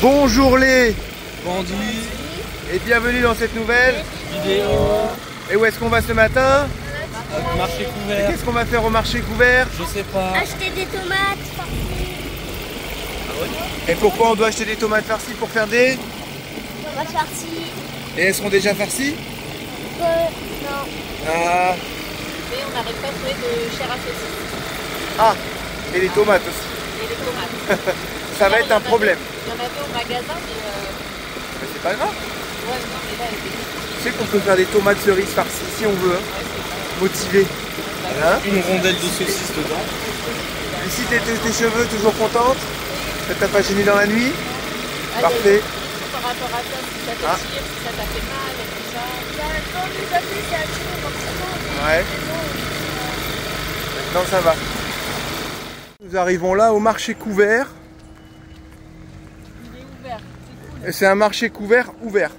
Bonjour les bandits et bienvenue dans cette nouvelle vidéo. Et où est-ce qu'on va ce matin? Marché couvert. Qu'est-ce qu'on va faire au marché couvert? Je sais pas. Acheter des tomates farcies. Et pourquoi on doit acheter des tomates farcies? Pour faire des Tomates farcies. Et elles seront déjà farcies? Non. Ah, Et on n'arrive pas à trouver de chair à saucisse. ah, et les tomates aussi. Et les tomates. Ça va être un problème. Il y en avait au magasin, Mais c'est pas grave. ouais, non, mais là, elle était... Tu sais qu'on peut faire des tomates cerises farcies si on veut. Hein. Motivé. Hein? Une rondelle de saucisse dedans. Ici tes cheveux toujours contente? Ça t'a pas gêné dans la nuit? Parfait. Par rapport à ça, si ça te tire, si ça t'a fait mal et tout ça. Quand on nous a fait, c'est attiré forcément. Ouais. Maintenant ça va. Nous arrivons là au marché couvert. Il est ouvert, c'est cool. C'est un marché couvert ouvert.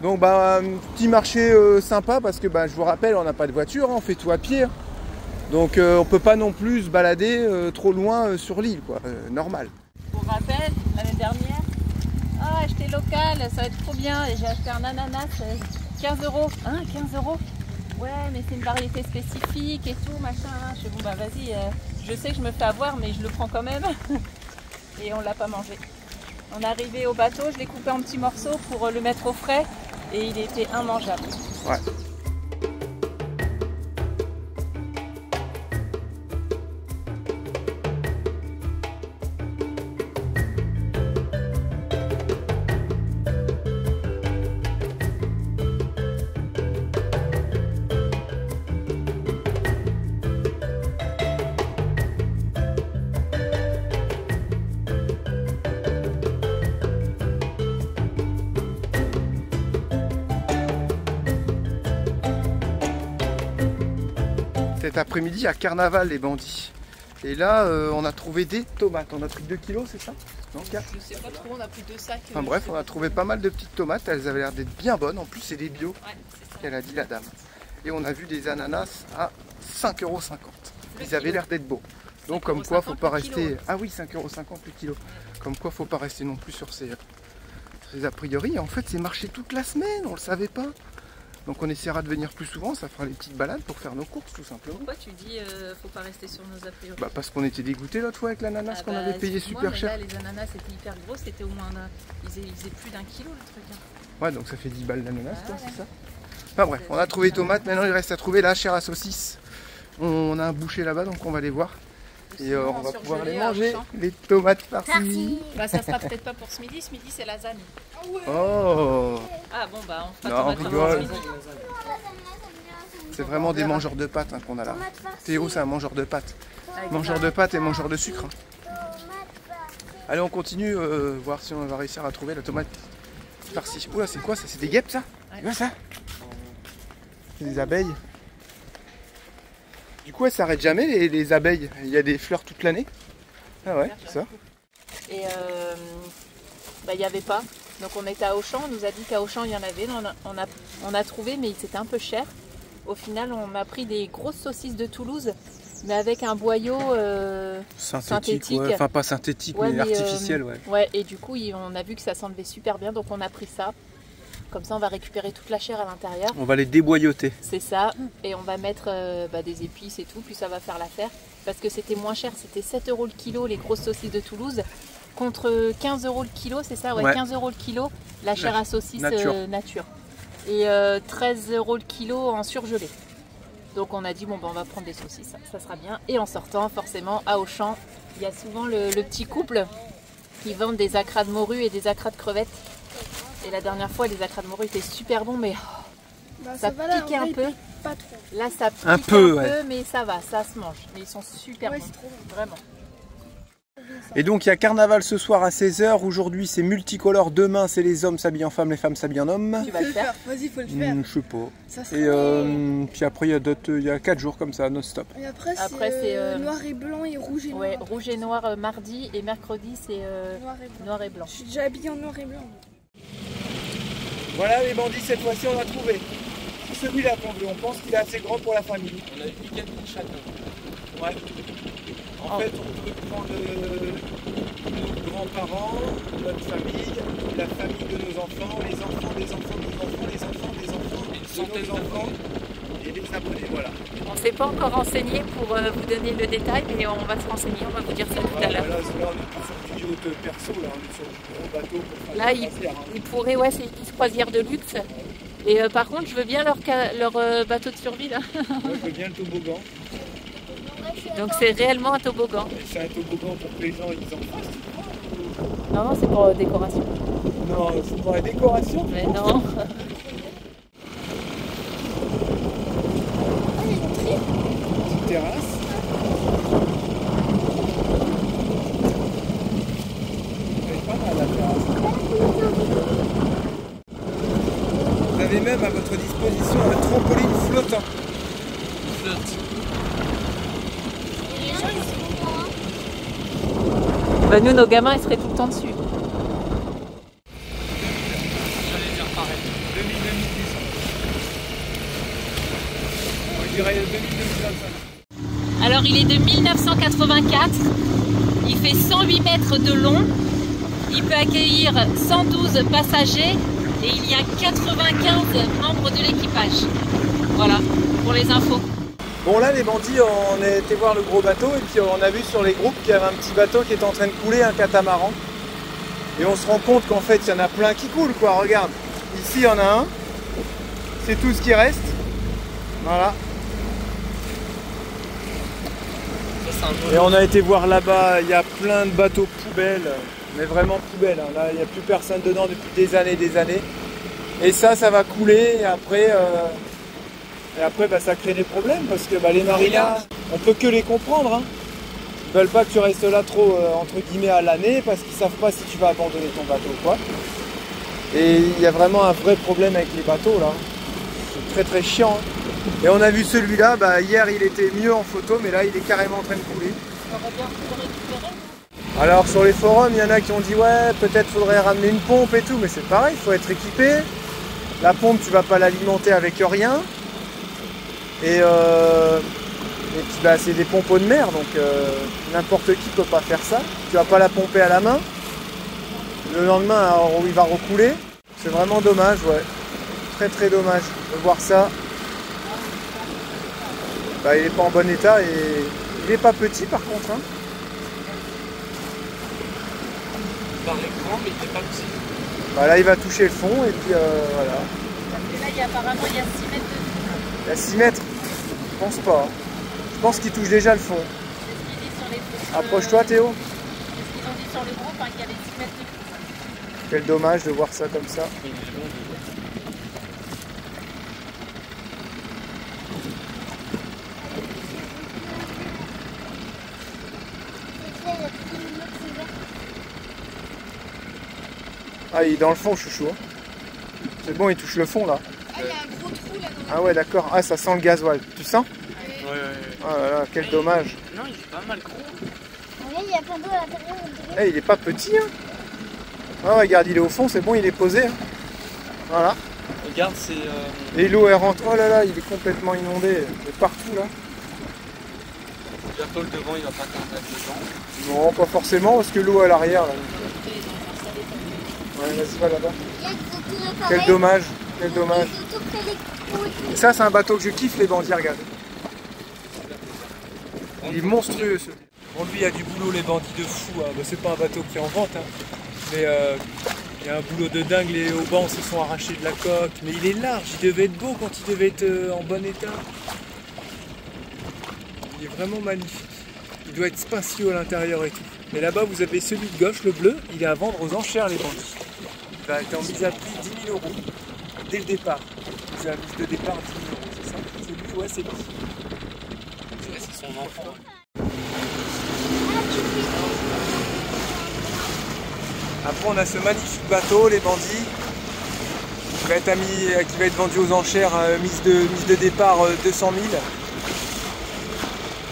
Donc bah, un petit marché sympa parce que bah, je vous rappelle, on n'a pas de voiture, hein, on fait tout à pied. Hein. Donc on peut pas non plus se balader trop loin sur l'île, quoi. Normal. Pour rappel, l'année dernière, acheter local, ça va être trop bien. Et j'ai acheté un ananas, 15 €. Hein, 15 €? Ouais, mais c'est une variété spécifique et tout, machin. Je dis bon bah vas-y, je sais que je me fais avoir, mais je le prends quand même. Et on l'a pas mangé. On est arrivé au bateau, je l'ai coupé en petits morceaux pour le mettre au frais et il était immangeable. Ouais. Cet après-midi à Carnaval les bandits. Et là on a trouvé des tomates. On a pris 2 kilos, c'est ça? Non, 4. Je sais pas trop, on a pris 2 sacs. Enfin bref, on a trouvé pas mal de petites tomates. Elles avaient l'air d'être bien bonnes. En plus c'est des bio, Ouais, c'est ça. qu'elle a dit la dame. Et on a vu des ananas à 5,50 €. Ils avaient l'air d'être beaux. Donc comme quoi faut pas rester... Ah oui, 5,50 € le kilo. Comme quoi faut pas rester non plus sur ces a priori. En fait c'est marché toute la semaine, on le savait pas. Donc on essaiera de venir plus souvent, ça fera les petites balades pour faire nos courses tout simplement. Pourquoi tu dis faut pas rester sur nos a priori? Bah parce qu'on était dégoûtés l'autre fois avec l'ananas qu'on avait payé super cher. Là, les ananas étaient hyper gros, c'était au moins ils faisaient plus d'1 kilo le truc. Hein. Ouais, donc ça fait 10 balles d'ananas, quoi, c'est ça. Enfin bref, on a trouvé les tomates, maintenant il reste à trouver la chair à saucisse. On a un boucher là-bas, donc on va les voir. Et on va pouvoir les manger, les tomates farcies. Bah ça sera peut-être pas pour ce midi c'est lasagne. Oh, Ah bon bah on fera non, on tomate rigole. farcie ce midi. C'est vraiment des mangeurs de pâtes hein, qu'on a là. Théo c'est un mangeur de pâtes. Mangeur de pâtes et mangeur de sucre. Hein. Allez, on continue, voir si on va réussir à trouver la tomate farcie. Oula, c'est quoi ça? C'est des guêpes ça? Tu vois ça? C'est des abeilles. Du coup, elles s'arrêtent jamais les abeilles. Il y a des fleurs toute l'année. Ah ouais, c'est ça. Et bah il n'y avait pas. Donc on était à Auchan, on nous a dit qu'à Auchan il y en avait. On a trouvé mais c'était un peu cher. Au final on a pris des grosses saucisses de Toulouse mais avec un boyau synthétique. Ouais. Enfin pas synthétique ouais, mais artificiel. Ouais. Ouais, et du coup on a vu que ça s'enlevait super bien donc on a pris ça. Comme ça on va récupérer toute la chair à l'intérieur. On va les déboyauter. C'est ça, et on va mettre des épices et tout, puis ça va faire l'affaire. Parce que c'était moins cher, c'était 7 € le kilo les grosses saucisses de Toulouse, contre 15 € le kilo, c'est ça? Ouais, 15 € le kilo, la chair à saucisse nature. Et 13 € le kilo en surgelé. Donc on a dit, bon ben on va prendre des saucisses, ça sera bien. Et en sortant, forcément, à Auchan, il y a souvent le petit couple qui vendent des acras de morue et des acras de crevettes. Et la dernière fois, les acras de morue étaient super bons, mais ça piquait un peu. Pas trop. Là, ça pique un peu, mais ça va, ça se mange. Mais ils sont super bons, vraiment. Et donc il y a carnaval ce soir à 16 h. Aujourd'hui c'est multicolore. Demain c'est les hommes s'habillent en femmes, les femmes s'habillent en hommes. Tu vas le faire? Vas-y, faut le faire. Je sais pas. Ça Et puis après il y a 4 jours comme ça, non-stop. Et après c'est noir et blanc et rouge et noir. Ouais, rouge et noir mardi et mercredi c'est noir et blanc. Je suis déjà habillée en noir et blanc. Voilà les bandits, cette fois-ci on l'a trouvé. C'est celui-là qu'on veut, on pense qu'il est assez grand pour la famille. On a mis 4 000 chacun. Ouais. En fait, on peut prendre nos grands-parents, notre notre famille, la famille de nos enfants, les enfants des enfants de nos enfants, les enfants des enfants de nos enfants et des abonnés, voilà. On ne s'est pas encore renseigné pour vous donner le détail, mais on va se renseigner, on va vous dire ça tout à l'heure. Là, on est plus sur du yacht perso, là, on est sur du gros bateau. Là, ils pourraient, ouais, c'est une croisière de luxe. Et par contre, je veux bien leur bateau de survie là. Moi, je veux bien le toboggan. Donc c'est réellement un toboggan. Et c'est un toboggan pour que les gens ils en fassent. Non, non, c'est pour décoration. Non, c'est pour la décoration. Mais non. Petite terrasse. C'est pas mal la terrasse. Vous avez même à votre disposition un trampoline flottant. Bah nous, nos gamins, ils seraient tout le temps dessus. J'allais dire pareil. 2000-2800. Je dirais 2000-2025. Alors, il est de 1984. Il fait 108 mètres de long. Il peut accueillir 112 passagers. Et il y a 95 membres de l'équipage. Voilà, pour les infos. Bon là les bandits, on a été voir le gros bateau et puis on a vu sur les groupes qu'il y avait un petit bateau qui était en train de couler, un catamaran. Et on se rend compte qu'en fait il y en a plein qui coulent quoi, regarde. Ici il y en a un, c'est tout ce qui reste. Voilà. Et on a été voir là-bas, il y a plein de bateaux poubelles, mais vraiment poubelles. Hein. Là il n'y a plus personne dedans depuis des années. Et ça va couler et après... bah, ça crée des problèmes parce que bah, les mariniers, on peut que les comprendre. Hein. Ils veulent pas que tu restes là trop entre guillemets à l'année parce qu'ils savent pas si tu vas abandonner ton bateau ou quoi. Et il y a vraiment un vrai problème avec les bateaux là. C'est très très chiant. Hein. Et on a vu celui-là, bah, hier il était mieux en photo mais là il est carrément en train de couler. Alors sur les forums il y en a qui ont dit ouais peut-être faudrait ramener une pompe et tout mais c'est pareil, il faut être équipé. La pompe tu vas pas l'alimenter avec rien. Et puis bah, c'est des pompes de mer, donc n'importe qui peut pas faire ça. Tu vas pas la pomper à la main. Le lendemain, alors, il va recouler. C'est vraiment dommage, ouais. Très très dommage de voir ça. Bah, il est pas en bon état et il est pas petit par contre. Hein. Il paraît grand, mais il n'est pas petit. Bah, là, il va toucher le fond et puis voilà. Parce que là, apparemment, il y a 6 mètres de... Il y a 6 mètres. Je pense pas. Je pense qu'il touche déjà le fond. C'est ce qu'il dit sur les... Approche-toi Théo. C'est ce qu'ils ont dit sur le groupe, hein, qu'il y avait 6 mètres de fond. Quel dommage de voir ça comme ça. Ah, il est dans le fond, chouchou. Hein. C'est bon, il touche le fond là. Ah, il y a un gros trou là. Ah ouais, d'accord. Ah, ça sent le gasoil. Tu sens? Ouais. Oh là là, quel dommage. Non, il est pas mal gros. Regarde, il y a plein d'eau à l'intérieur. Eh, il est pas petit. Hein. Ah, regarde, il est au fond, c'est bon, il est posé. Hein. Voilà. Regarde, c'est... Et l'eau, elle rentre. Oh là là, il est complètement inondé. Il est partout là. Bientôt le devant, il va pas t'en mettre dedans. Non, pas forcément, parce que l'eau à l'arrière. Ouais, vas-y, va là-bas. Quel dommage. Quel dommage. Et ça, c'est un bateau que je kiffe, les bandits, regarde. Il est monstrueux, celui-là. Bon, lui, il y a du boulot, les bandits de fou. Hein. Bah, c'est pas un bateau qui est en vente, hein. Mais il y a un boulot de dingue. Les haubans se sont arrachés de la coque. Mais il est large, il devait être beau quand il devait être en bon état. Il est vraiment magnifique. Il doit être spacieux à l'intérieur et tout. Mais là-bas, vous avez celui de gauche, le bleu. Il est à vendre aux enchères, les bandits. Il va être en mise à prix 10 000 euros. Dès le départ. C'est la mise de départ 10 000 euros, c'est ça? C'est lui, ouais, c'est lui. C'est son enfant. Après, on a ce magnifique bateau, les bandits, qui va être vendu aux enchères, mise de départ 200 000.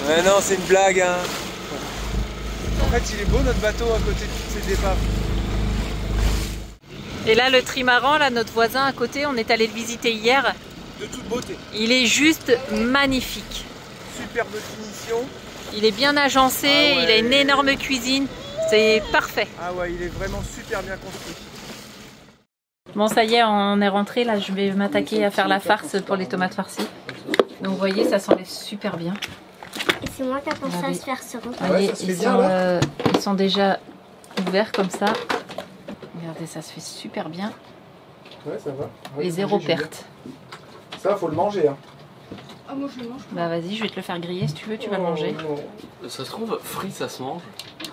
Ouais, non, c'est une blague. Hein. En fait, il est beau notre bateau à côté de toutes ces épaves. Et là, le trimaran, là, notre voisin à côté, on est allé le visiter hier. De toute beauté. Il est juste magnifique. Superbe finition. Il est bien agencé, Ah ouais. Il a une énorme cuisine. C'est parfait. Ah ouais, il est vraiment super bien construit. Bon, ça y est, on est rentré. Là, je vais m'attaquer à faire la farce pour les tomates farcies. Donc, vous voyez, ça s'enlève super bien. Et c'est moi qui a pensé à se faire ce repas. Ah ouais, Voyez, ça se fait bien, là. ils sont déjà ouverts comme ça. Regardez, ça se fait super bien. Ouais, ça va. Ouais, Et zéro perte. Ça, faut le manger. Hein. Ah, moi je le mange. Bah, vas-y, je vais te le faire griller si tu veux, tu vas le manger. Non. Ça se trouve, frit, ça se mange.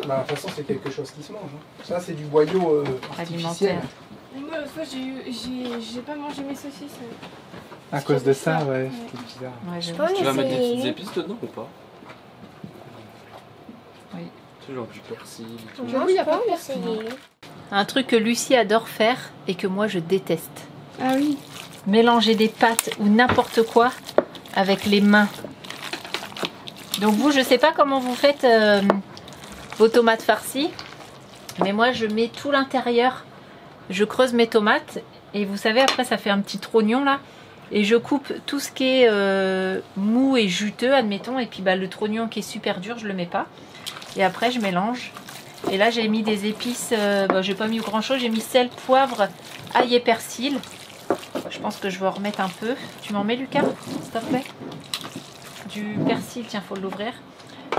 Bah, de toute façon, c'est quelque chose qui se mange. Hein. Ça, c'est du boyau artificiel. Alimentaire. Moi, l'autre fois, j'ai pas mangé mes saucisses. À cause de ça, ouais, c'était bizarre. Ouais, Je sais j'avoue. pas, Tu vas mais mettre des petites c'est... épices dedans ou pas? Oui. Tu sais, genre du persil et tout. Je mange pas, mais c'est... Un truc que Lucie adore faire et que moi je déteste. Ah oui. Mélanger des pâtes ou n'importe quoi avec les mains. Donc vous, je sais pas comment vous faites vos tomates farcies, mais moi je mets tout l'intérieur, je creuse mes tomates et vous savez après ça fait un petit trognon là et je coupe tout ce qui est mou et juteux admettons et puis bah, le trognon qui est super dur je le mets pas et après je mélange et là j'ai mis des épices, j'ai pas mis grand chose, j'ai mis sel, poivre, ail et persil. Je pense que je vais en remettre un peu. Tu m'en mets, Lucas, s'il te plaît? Du persil, tiens, faut l'ouvrir.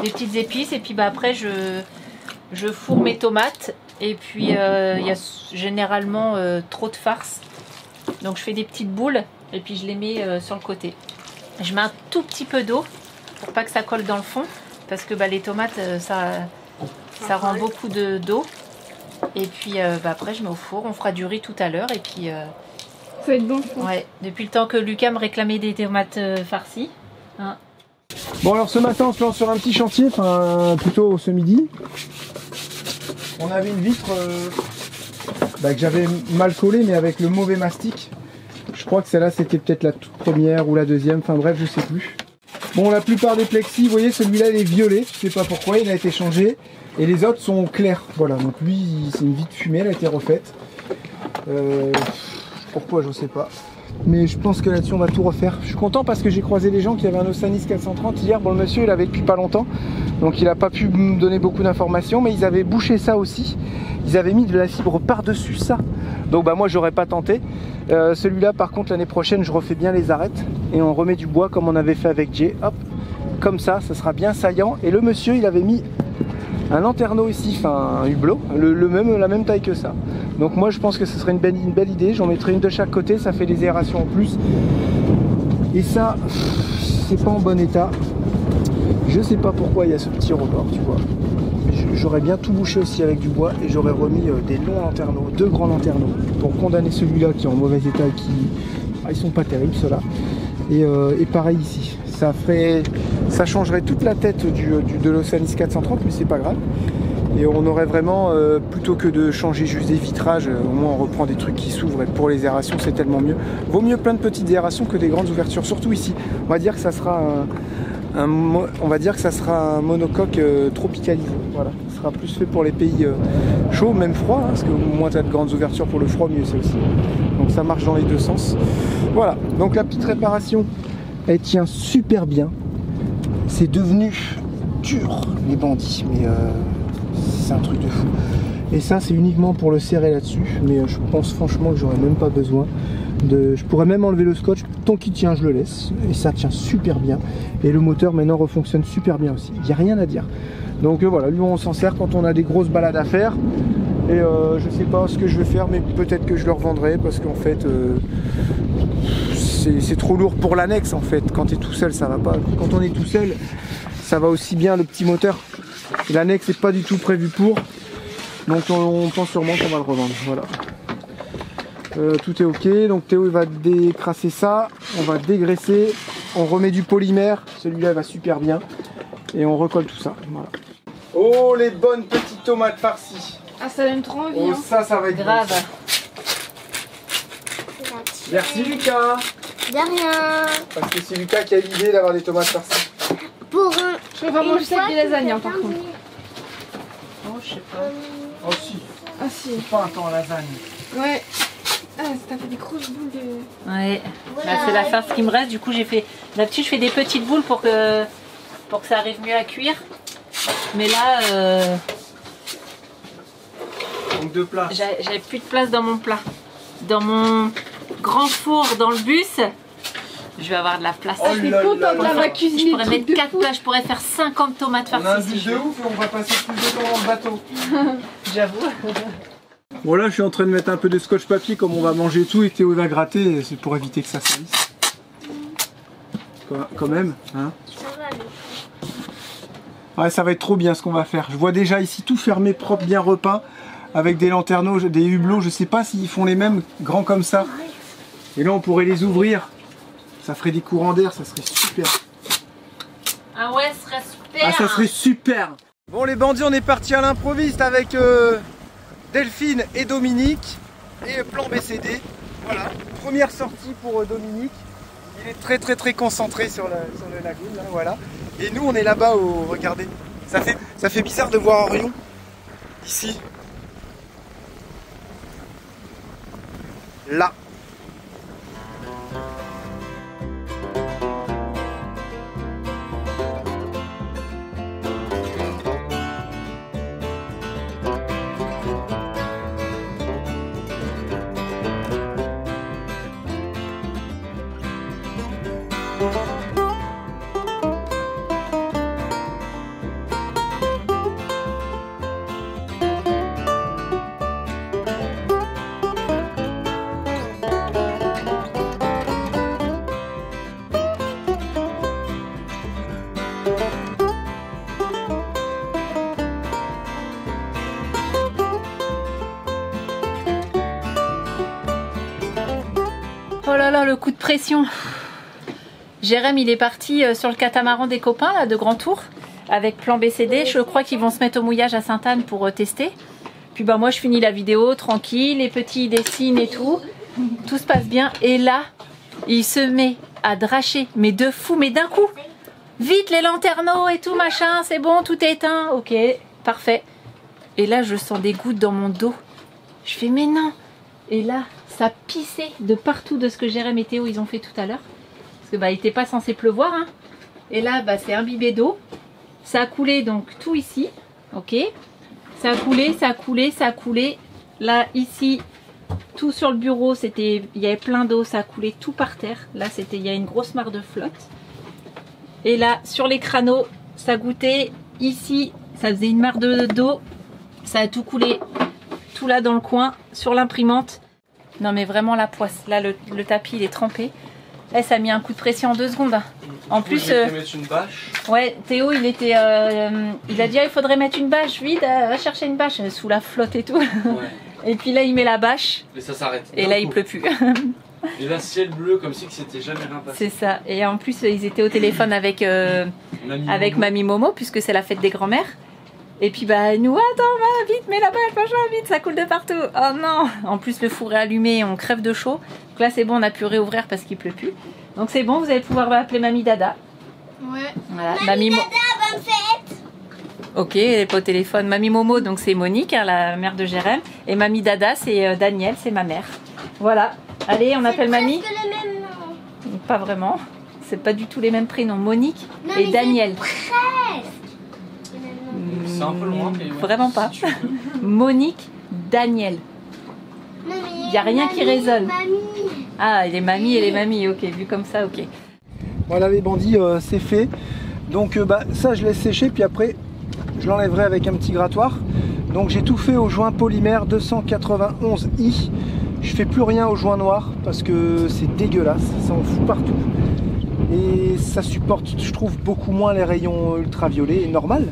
Des petites épices, et puis bah, après, je fourre mes tomates. Et puis, il y a généralement trop de farce. Donc, je fais des petites boules, et puis je les mets sur le côté. Je mets un tout petit peu d'eau, pour pas que ça colle dans le fond. Parce que bah, les tomates, ça rend beaucoup d'eau. Et puis, bah, après, je mets au four. On fera du riz tout à l'heure, et puis... Ça va être bon. Ouais, depuis le temps que Lucas me réclamait des tomates farcies. Hein. Bon, alors ce matin, on se lance sur un petit chantier, enfin plutôt ce midi. On avait une vitre que j'avais mal collée, mais avec le mauvais mastic. Je crois que celle-là, c'était peut-être la toute première ou la deuxième, enfin bref, je sais plus. Bon, la plupart des plexis, vous voyez, celui-là, il est violet, je sais pas pourquoi, il a été changé. Et les autres sont clairs, voilà, donc lui, c'est une vitre fumée, elle a été refaite. Pourquoi, je sais pas. Mais je pense que là-dessus, on va tout refaire. Je suis content parce que j'ai croisé des gens qui avaient un Osanis 430 hier. Bon, le monsieur, il avait depuis pas longtemps. Donc, il n'a pas pu me donner beaucoup d'informations. Mais ils avaient bouché ça aussi. Ils avaient mis de la fibre par-dessus ça. Donc, bah, moi, j'aurais pas tenté. Celui-là, par contre, l'année prochaine, je refais bien les arêtes. Et on remet du bois comme on avait fait avec Jay. Hop, comme ça sera bien saillant. Et le monsieur, il avait mis un lanterneau ici, enfin un hublot, la même taille que ça. Donc moi je pense que ce serait une belle idée, j'en mettrai une de chaque côté, ça fait des aérations en plus. Et ça, c'est pas en bon état. Je sais pas pourquoi il y a ce petit rebord, tu vois. J'aurais bien tout bouché aussi avec du bois et j'aurais remis des longs lanterneaux, 2 grands lanterneaux, pour condamner celui-là qui est en mauvais état, ils sont pas terribles ceux-là. Et pareil ici. Ça changerait toute la tête de l'Osanis 430, mais c'est pas grave. Et on aurait vraiment, plutôt que de changer juste des vitrages, au moins on reprend des trucs qui s'ouvrent. Et pour les aérations, c'est tellement mieux. Vaut mieux plein de petites aérations que des grandes ouvertures, surtout ici. On va dire que ça sera un monocoque tropicalisé. Voilà, ça sera plus fait pour les pays chauds, même froids, hein, parce que moins tu as de grandes ouvertures pour le froid, mieux c'est aussi. Donc ça marche dans les deux sens. Voilà, donc la petite réparation, elle tient super bien. C'est devenu dur, les bandits, mais c'est un truc de fou. Et ça, c'est uniquement pour le serrer là-dessus, mais je pense franchement que j'aurais même pas besoin. Je pourrais même enlever le scotch, tant qu'il tient je le laisse, et ça tient super bien. Et le moteur maintenant refonctionne super bien aussi, il n'y a rien à dire. Donc voilà, lui on s'en sert quand on a des grosses balades à faire. Et je sais pas ce que je vais faire, mais peut-être que je le revendrai, parce qu'en fait c'est trop lourd pour l'annexe en fait. Quand tu es tout seul ça va pas, quand on est tout seul ça va aussi bien le petit moteur. L'annexe n'est pas du tout prévu pour, donc on pense sûrement qu'on va le revendre. Voilà. Tout est ok, donc Théo il va décrasser ça, on va dégraisser, on remet du polymère, celui-là va super bien, et on recolle tout ça. Voilà. Oh les bonnes petites tomates farcies. Ah ça donne trop envie. Oh Hein. ça va être Grave. Bon. Merci Lucas. De rien. Parce que c'est Lucas qui a l'idée d'avoir des tomates farcies. Pour un... Je vais pas manger ça avec des lasagnes hein, par contre. Oh, je sais pas. Oh si, Ah si. c'est pas un temps lasagne. Ouais. Ah, ça fait des grosses boules de... Ouais. Bah, c'est la farce qui me reste. Du coup, j'ai fait. D'habitude, je fais des petites boules pour que ça arrive mieux à cuire. Mais là, Donc 2 places. J'avais plus de place dans mon plat. Dans mon grand four dans le bus, je vais avoir de la place. Oh, t'es contente là, ma cuisine. Je pourrais mettre 4 plats, je pourrais faire 50 tomates farcies. On a un bus de ouf et on va passer plus de temps dans le bateau. J'avoue. Bon là je suis en train de mettre un peu de scotch papier comme on va manger tout et Théo va gratter, c'est pour éviter que ça salisse. Quand même, hein. Ouais, ça va être trop bien ce qu'on va faire. Je vois déjà ici tout fermé, propre, bien repeint, avec des lanterneaux, des hublots, je sais pas s'ils font les mêmes, grands comme ça. Et là on pourrait les ouvrir, ça ferait des courants d'air, ça serait super. Ah ouais, ce serait super. Ah ça serait super. Bon les bandits, on est parti à l'improviste avec Delphine et Dominique et plan BCD. Voilà, première sortie pour Dominique. Il est très concentré sur le lagoon là, voilà. Et nous on est là-bas regardez, ça fait bizarre de voir Orion ici. Là. Oh là là, le coup de pression. Jérém, il est parti sur le catamaran des copains là, de Grand Tour avec plan BCD. Je crois qu'ils vont se mettre au mouillage à Sainte-Anne pour tester. Puis bah moi je finis la vidéo tranquille, les petits dessinent et tout. Tout se passe bien. Et là, il se met à dracher, mais de fou, mais d'un coup. Vite les lanterneaux et tout machin, c'est bon, tout est éteint. Ok, parfait. Et là je sens des gouttes dans mon dos. Je fais mais non. Et là, ça pissait de partout de ce que Jérém et Théo ils ont fait tout à l'heure. Parce que bah il n'était pas censé pleuvoir. Hein. Et là, bah, c'est imbibé d'eau. Ça a coulé donc tout ici. Ok. Ça a coulé, ça a coulé, ça a coulé. Là, ici, tout sur le bureau, il y avait plein d'eau, ça a coulé tout par terre. Là, il y a une grosse mare de flotte. Et là, sur les crâneaux, ça goûtait. Ici, ça faisait une mare d'eau. Ça a tout coulé. Tout là dans le coin, sur l'imprimante. Non mais vraiment la poisse. Là, le tapis, il est trempé. Là, ça a mis un coup de pression en 2 secondes. Hein. En plus, mettre une bâche. Ouais, Théo, il a dit il faudrait mettre une bâche vide. Va chercher une bâche sous la flotte et tout. Ouais. Et puis là, il met la bâche. Et ça s'arrête. Et là, il pleut plus. Et là, ciel bleu comme si c'était jamais rien passé. C'est ça. Et en plus, ils étaient au téléphone avec Mamie Momo, puisque c'est la fête des grands-mères. Et puis bah nous, attends, vite, mets la bâche, machin, vite, ça coule de partout. Oh non. En plus, le four est allumé, on crève de chaud. Donc là, c'est bon, on a pu réouvrir parce qu'il pleut plus. Donc c'est bon, vous allez pouvoir appeler Mamie Dada. Ouais. Voilà. Mamie Dada, bonne fête. Ok, elle n'est pas au téléphone. Mamie Momo, donc c'est Monique, hein, la mère de Jérém. Et Mamie Dada, c'est Daniel, c'est ma mère. Voilà. Allez, on appelle Mamie. C'est le même nom. Pas vraiment. C'est pas du tout les mêmes prénoms. Monique et Daniel. Presque. C'est un peu loin. Mais Vraiment pas. Si tu veux. Monique, Daniel. Il n'y a rien qui résonne. Mamie. Ah, les mamies et les mamies, ok, vu comme ça, ok. Voilà les bandits, c'est fait. Donc ça je laisse sécher puis après je l'enlèverai avec un petit grattoir. Donc j'ai tout fait au joint polymère 291i. Je fais plus rien au joint noir parce que c'est dégueulasse, ça en fout partout. Et ça supporte, je trouve, beaucoup moins les rayons ultraviolets, normal,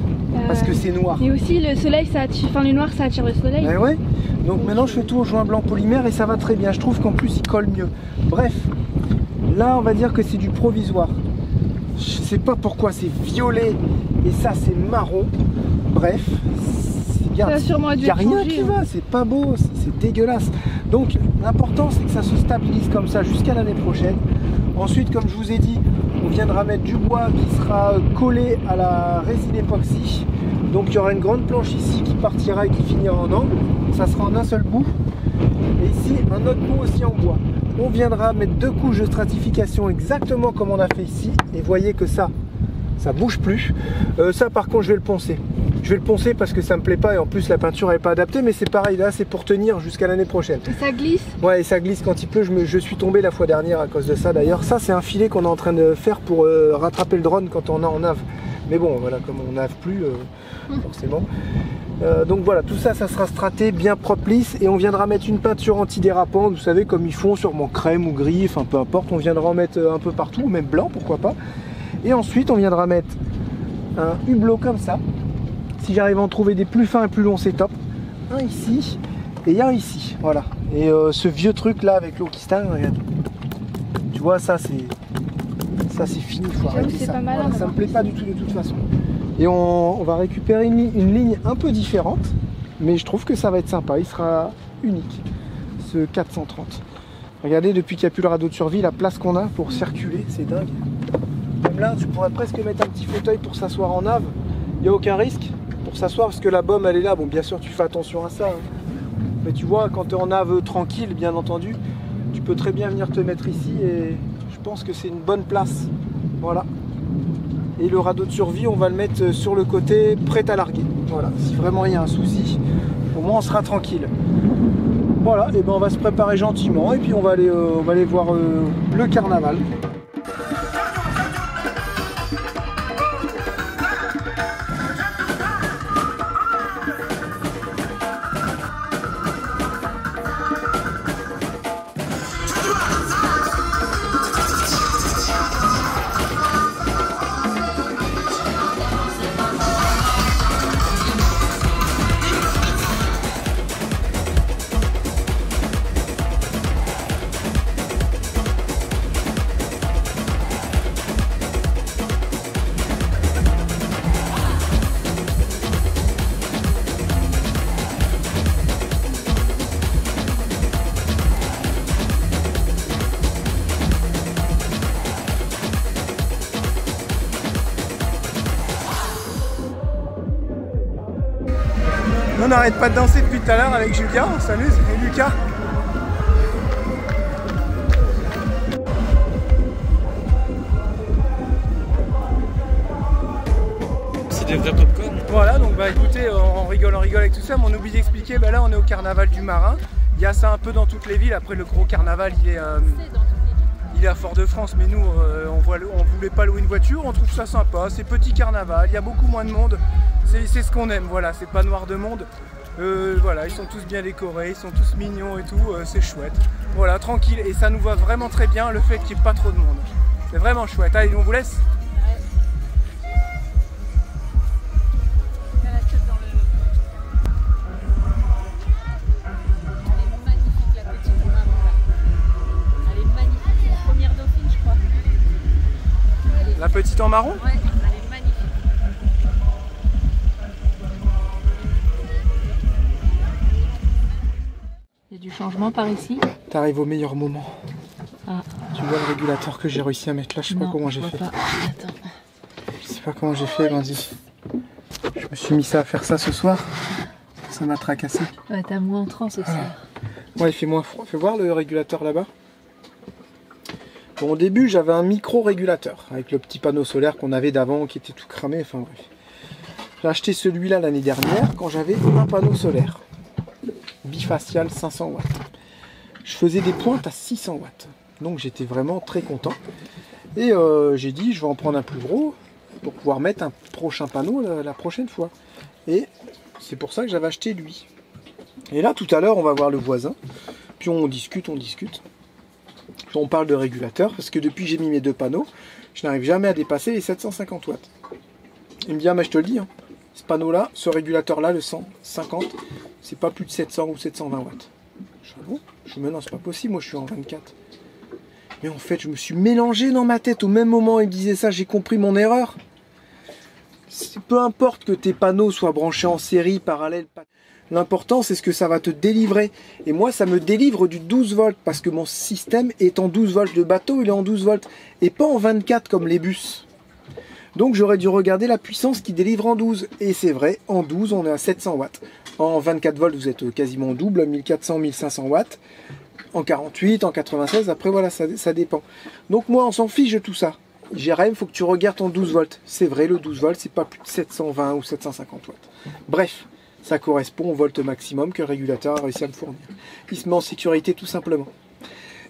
parce que c'est noir. Et aussi le soleil, ça attire, enfin le noir, ça attire le soleil. Ouais. Donc maintenant je fais tout au joint blanc polymère et ça va très bien. Je trouve qu'en plus il colle mieux. Bref, là on va dire que c'est du provisoire. Je sais pas pourquoi c'est violet et ça c'est marron. Bref, il n'y a rien qui va, c'est pas beau, c'est dégueulasse. Donc l'important c'est que ça se stabilise comme ça jusqu'à l'année prochaine. Ensuite, comme je vous ai dit, on viendra mettre du bois qui sera collé à la résine époxy. Donc il y aura une grande planche ici qui partira et qui finira en angle. Ça sera en un seul bout. Et ici, un autre bout aussi en bois. On viendra mettre 2 couches de stratification exactement comme on a fait ici. Et voyez que ça bouge plus. Ça par contre, je vais le poncer. Je vais le poncer parce que ça me plaît pas et en plus la peinture n'est pas adaptée, mais c'est pareil, là c'est pour tenir jusqu'à l'année prochaine. Et ça glisse? Ouais, et ça glisse quand il pleut, je suis tombé la fois dernière à cause de ça d'ailleurs. Ça c'est un filet qu'on est en train de faire pour rattraper le drone quand on est en nave. Mais bon, voilà, comme on nave plus, forcément. Donc voilà, tout ça, ça sera straté, bien propre, lisse, et on viendra mettre une peinture antidérapante, vous savez, comme ils font sûrement crème ou gris, enfin peu importe, on viendra en mettre un peu partout, même blanc, pourquoi pas. Et ensuite, on viendra mettre un hublot comme ça. Si j'arrive à en trouver des plus fins et plus longs, c'est top. Un ici, et un ici, voilà. Et ce vieux truc là, avec l'eau qui stagne, regarde. Tu vois, ça c'est fini, il faut arrêter ça. Voilà, ça me plaît pas du tout de toute façon. Et on va récupérer une ligne un peu différente, mais je trouve que ça va être sympa, il sera unique, ce 430. Regardez, depuis qu'il n'y a plus le radeau de survie, la place qu'on a pour circuler, c'est dingue. Même là, tu pourrais presque mettre un petit fauteuil pour s'asseoir en nave, il n'y a aucun risque pour s'asseoir, parce que la baume elle est là, bon bien sûr tu fais attention à ça, hein. Mais tu vois, quand tu es en nave tranquille, bien entendu, tu peux très bien venir te mettre ici, et je pense que c'est une bonne place, voilà. Et le radeau de survie, on va le mettre sur le côté, prêt à larguer. Voilà, si vraiment il y a un souci, au moins on sera tranquille. Voilà, et ben on va se préparer gentiment et puis on va aller voir le carnaval. On n'arrête pas de danser depuis tout à l'heure avec Julia, on s'amuse, et Lucas. C'est des vrais popcorn. Voilà, donc bah écoutez, on rigole avec tout ça, mais on oublie d'expliquer, bah là on est au carnaval du Marin. Il y a ça un peu dans toutes les villes, après le gros carnaval il est à Fort-de-France, mais nous on voulait pas louer une voiture, on trouve ça sympa, c'est petit carnaval, il y a beaucoup moins de monde. C'est ce qu'on aime, voilà, c'est pas noir de monde. Voilà, ils sont tous bien décorés, ils sont tous mignons et tout, c'est chouette. Voilà, tranquille, et ça nous va vraiment très bien le fait qu'il n'y ait pas trop de monde. C'est vraiment chouette. Allez, on vous laisse. La petite en marron? Ouais, elle est magnifique. Il y a du changement par ici. T'arrives au meilleur moment. Ah. Tu vois le régulateur que j'ai réussi à mettre là, je sais pas comment j'ai fait. Attends. Je sais pas comment j'ai fait, Bandy. Je me suis mis ça à faire ça ce soir. Ça m'a tracassé. Ouais, t'as moins en transe aussi. Ouais, il fait moins froid. Fais voir le régulateur là-bas. Bon, au début, j'avais un micro-régulateur avec le petit panneau solaire qu'on avait d'avant qui était tout cramé. Enfin bref. J'ai acheté celui-là l'année dernière quand j'avais un panneau solaire. Bifacial 500 watts. Je faisais des pointes à 600 watts. Donc j'étais vraiment très content. Et j'ai dit, je vais en prendre un plus gros pour pouvoir mettre un prochain panneau la prochaine fois. Et c'est pour ça que j'avais acheté lui. Et là, tout à l'heure, on va voir le voisin. Puis on discute. On parle de régulateur, parce que depuis que j'ai mis mes deux panneaux, je n'arrive jamais à dépasser les 750 watts. Il me dit, ah mais je te le dis, hein, ce panneau-là, ce régulateur-là, le 150, c'est pas plus de 700 ou 720 watts. Je dis, ah bon? Je me dis, non, c'est pas possible, moi je suis en 24. Mais en fait, je me suis mélangé dans ma tête. Au même moment où il me disait ça, j'ai compris mon erreur. Peu importe que tes panneaux soient branchés en série, parallèle, l'important c'est ce que ça va te délivrer. Et moi ça me délivre du 12 volts parce que mon système est en 12 volts. Le bateau il est en 12 volts et pas en 24 comme les bus. Donc j'aurais dû regarder la puissance qui délivre en 12. Et c'est vrai, en 12 on est à 700 watts. En 24 volts vous êtes quasiment double, 1400-1500 watts. En 48, en 96, après voilà, ça dépend. Donc moi on s'en fiche de tout ça. Jérém, il faut que tu regardes ton 12 volts. C'est vrai, le 12 volts, c'est pas plus de 720 ou 750 watts. Bref, ça correspond au volt maximum que le régulateur a réussi à me fournir. Il se met en sécurité tout simplement.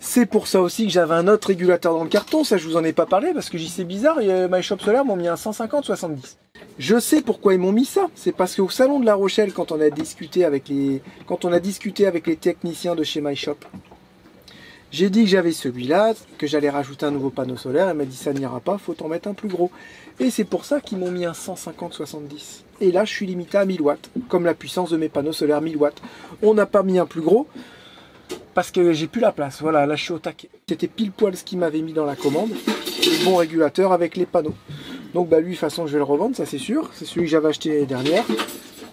C'est pour ça aussi que j'avais un autre régulateur dans le carton, ça je vous en ai pas parlé parce que j'y c'est bizarre, My Shop Solaire m'ont mis un 150-70. Je sais pourquoi ils m'ont mis ça, c'est parce qu'au salon de La Rochelle, quand on a discuté avec les techniciens de chez My Shop, j'ai dit que j'avais celui-là, que j'allais rajouter un nouveau panneau solaire, elle m'a dit ça n'ira pas, faut en mettre un plus gros. Et c'est pour ça qu'ils m'ont mis un 150-70. Et là je suis limité à 1000 watts, comme la puissance de mes panneaux solaires 1000 watts. On n'a pas mis un plus gros, parce que j'ai plus la place, voilà, là je suis au taquet. C'était pile poil ce qu'il m'avait mis dans la commande, le bon régulateur avec les panneaux. Donc bah lui, de toute façon, je vais le revendre, ça c'est sûr. C'est celui que j'avais acheté l'année dernière.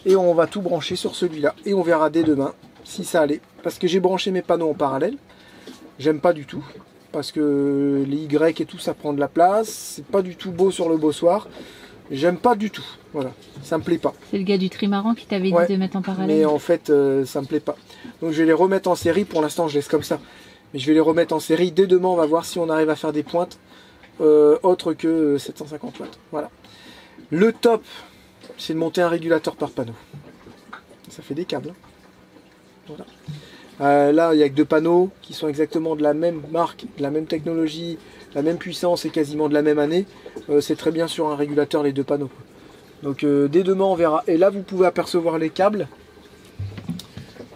Et on va tout brancher sur celui-là. Et on verra dès demain si ça allait. Parce que j'ai branché mes panneaux en parallèle. J'aime pas du tout. Parce que les Y et tout, ça prend de la place. C'est pas du tout beau sur le bossoir. J'aime pas du tout. Voilà, ça me plaît pas. C'est le gars du trimaran qui t'avait dit de mettre en parallèle. Mais en fait, ça me plaît pas. Donc je vais les remettre en série. Pour l'instant, je laisse comme ça. Mais je vais les remettre en série. Dès demain, on va voir si on arrive à faire des pointes autres que 750 watts. Voilà. Le top, c'est de monter un régulateur par panneau. Ça fait des câbles. Voilà. Là, il n'y a que 2 panneaux qui sont exactement de la même marque, de la même technologie, la même puissance et quasiment de la même année. C'est très bien sur un régulateur les 2 panneaux. Donc dès demain on verra. Et là vous pouvez apercevoir les câbles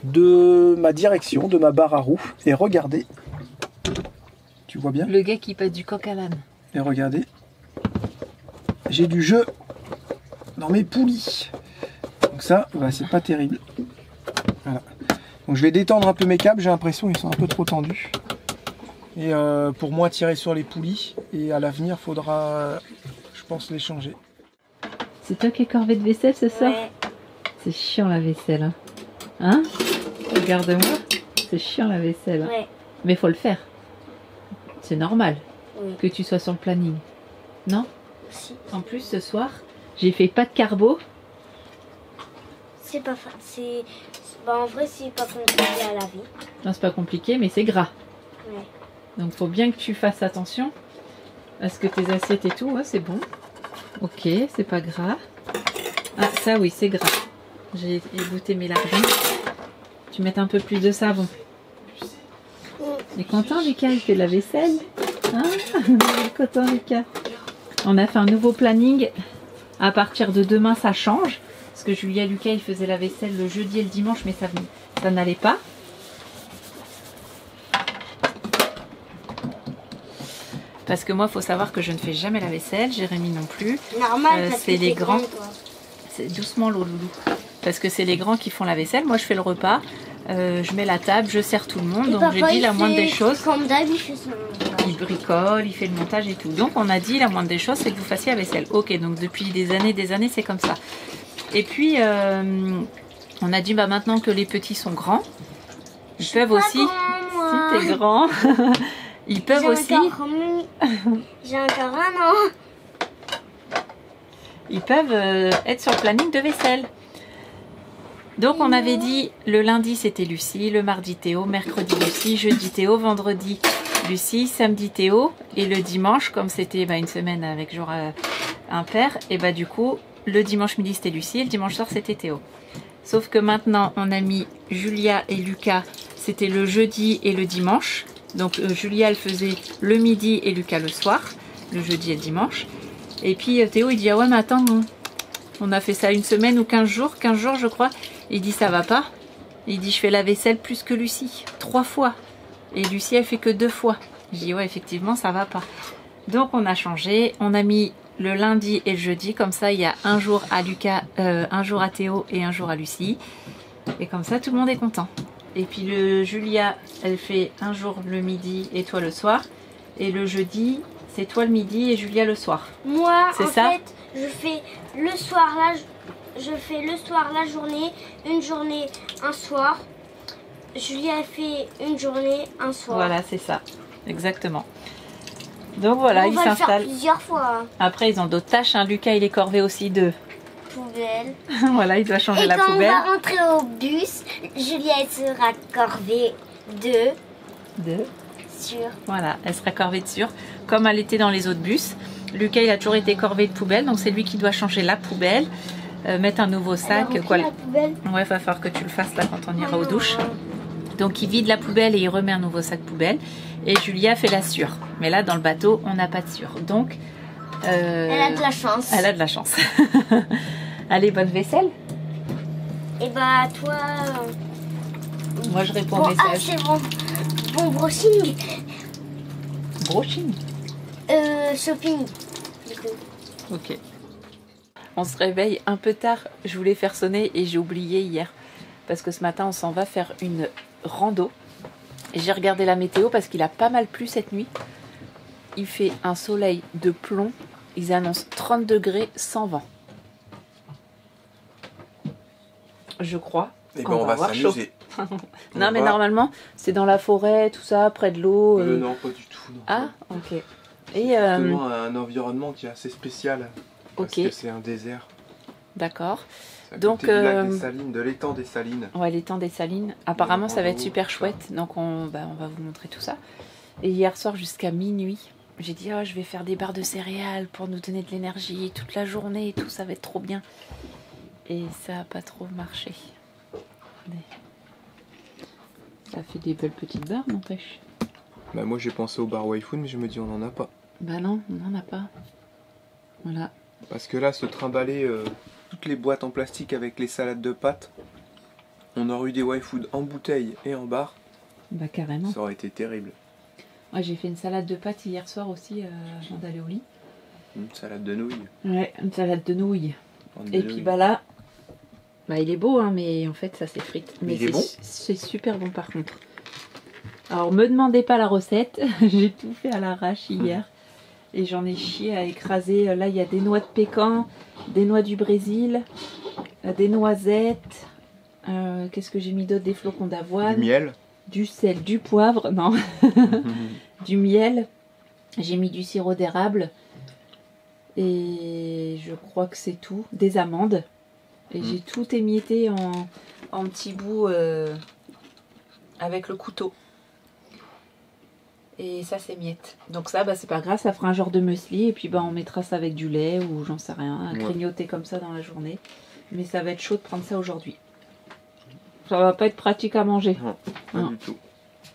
de ma direction, de ma barre à roue. Et regardez. Tu vois bien? Le gars qui passe du coq à l'âne. Et regardez. J'ai du jeu dans mes poulies. Donc ça, bah, c'est pas terrible. Voilà. Donc je vais détendre un peu mes câbles. J'ai l'impression qu'ils sont un peu trop tendus. Et pour moins tirer sur les poulies. Et à l'avenir, faudra, je pense, les changer. C'est toi qui es corvée de vaisselle ce soir? Ouais. C'est chiant la vaisselle. Hein, regarde-moi. C'est chiant la vaisselle. Ouais. Mais faut le faire. C'est normal Oui. que tu sois sur le planning. Non? Si. En plus, ce soir, j'ai fait pas de carbo. C'est pas bah, en vrai, c'est pas compliqué à laver. Non, c'est pas compliqué, mais c'est gras. Ouais. Donc, faut bien que tu fasses attention à ce que tes assiettes et tout, ouais, c'est bon. Ok, c'est pas gras. Ah, ça oui, c'est gras. J'ai égoutté mes lardons. Tu mets un peu plus de savon. Il est content, Lucas, il fait de la vaisselle. Hein? Il est content, Lucas. On a fait un nouveau planning. À partir de demain, ça change. Parce que Julia et Lucas, ils faisaient la vaisselle le jeudi et le dimanche, mais ça n'allait pas. Parce que moi, il faut savoir que je ne fais jamais la vaisselle, Jérémy non plus. Normal, parce c'est que les t'es grands. grande, toi. C'est doucement, loulou. Parce que c'est les grands qui font la vaisselle. Moi, je fais le repas. Je mets la table, je sers tout le monde. Et Donc, papa, j'ai dit il la moindre fait des choses. Comme d'hab, il fait son montage. Il bricole, il fait le montage et tout. Donc, on a dit la moindre des choses, c'est que vous fassiez la vaisselle. Ok, donc depuis des années, c'est comme ça. Et puis, on a dit bah, maintenant que les petits sont grands, ils peuvent aussi. Grand, Si t'es grand. Ils peuvent aussi. J'ai encore 1 an. Ils peuvent être sur le planning de vaisselle. Donc on avait dit le lundi c'était Lucie, le mardi Théo, mercredi Lucie, jeudi Théo, vendredi Lucie, samedi Théo et le dimanche comme c'était une semaine avec jour impair et bah du coup le dimanche midi c'était Lucie et le dimanche soir c'était Théo. Sauf que maintenant on a mis Julia et Lucas, c'était le jeudi et le dimanche. Donc Julia elle faisait le midi et Lucas le soir, le jeudi et le dimanche. Et puis Théo il dit ah ouais mais attends on a fait ça une semaine ou 15 jours je crois. Il dit ça va pas. Il dit je fais la vaisselle plus que Lucie, 3 fois. Et Lucie elle fait que 2 fois. Je dis ouais effectivement ça va pas. Donc on a changé, on a mis le lundi et le jeudi, comme ça il y a un jour à Lucas, un jour à Théo et un jour à Lucie. Et comme ça tout le monde est content. Et puis le Julia elle fait un jour le midi et toi le soir. Et le jeudi c'est toi le midi et Julia le soir. Moi en ça fait je fais le soir là. Je fais le soir la journée, une journée, un soir. Julia a fait une journée, un soir. Voilà, c'est ça. Exactement. Donc voilà, on ils va le faire s'installent. plusieurs fois. Après, ils ont d'autres tâches. Hein. Lucas, il est corvé aussi de... Poubelle. Voilà, il doit changer Et la quand poubelle. on va rentrer au bus, Julia elle sera corvée de... De... Sur. Voilà, elle sera corvée de sur, comme elle était dans les autres bus. Lucas, il a toujours été corvée de poubelle, donc c'est lui qui doit changer la poubelle, mettre un nouveau sac. Quoi. La poubelle. Ouais, va falloir que tu le fasses là quand on ira aux douches. Donc il vide la poubelle et il remet un nouveau sac poubelle. Et Julia fait la sûre. Mais là, dans le bateau, on n'a pas de sûre. Donc... elle a de la chance. Elle a de la chance. Allez, bonne vaisselle. Et bah toi... Moi, je réponds Bon, au message. ah, c'est bon. Bon brushing. Brushing. Shopping. Ok. On se réveille un peu tard. Je voulais faire sonner et j'ai oublié hier. Parce que ce matin, on s'en va faire une rando. Et j'ai regardé la météo parce qu'il a pas mal plu cette nuit. Il fait un soleil de plomb. Ils annoncent 30 degrés sans vent. Je crois. Et ben on va s'amuser. Non mais normalement c'est dans la forêt, tout ça, près de l'eau. Non, pas du tout. Non. Ah, ok. Et justement un environnement qui est assez spécial. Parce ok. que c'est un désert. D'accord. C'est à Donc côté du lac des Salines, de l'étang des Salines. Ouais, l'étang des Salines. Apparemment ça va être super chouette. Donc on va vous montrer tout ça. Et hier soir jusqu'à minuit, j'ai dit oh, je vais faire des barres de céréales pour nous donner de l'énergie toute la journée et tout, ça va être trop bien. Et ça n'a pas trop marché. Ça fait des belles petites barres, n'empêche. Bah moi j'ai pensé au bar Waifu, mais je me dis on n'en a pas. Bah non, on n'en a pas. Voilà. Parce que là, se trimballer toutes les boîtes en plastique avec les salades de pâtes, on aurait eu des Waifu en bouteille et en bar. Bah carrément. Ça aurait été terrible. Ouais, j'ai fait une salade de pâtes hier soir aussi avant d'aller au lit. Une salade de nouilles. Ouais, une salade de nouilles. Et puis bah là, bah il est beau hein, mais en fait ça s'effrite. Mais il est bon. C'est super bon par contre. Alors me demandez pas la recette, j'ai tout fait à l'arrache hier. Et j'en ai chié à écraser. Là il y a des noix de pécan, des noix du Brésil, des noisettes. Qu'est-ce que j'ai mis d'autre? Des flocons d'avoine. Du miel. Du sel, du poivre, non. Du miel. J'ai mis du sirop d'érable. Et je crois que c'est tout. Des amandes. Et j'ai tout émietté en petits bouts avec le couteau. Et ça s'émiette. Donc ça, bah, c'est pas grave, ça fera un genre de muesli. Et puis bah, on mettra ça avec du lait ou j'en sais rien. À grignoter comme ça dans la journée. Mais ça va être chaud de prendre ça aujourd'hui. Ça va pas être pratique à manger. Non, pas du tout.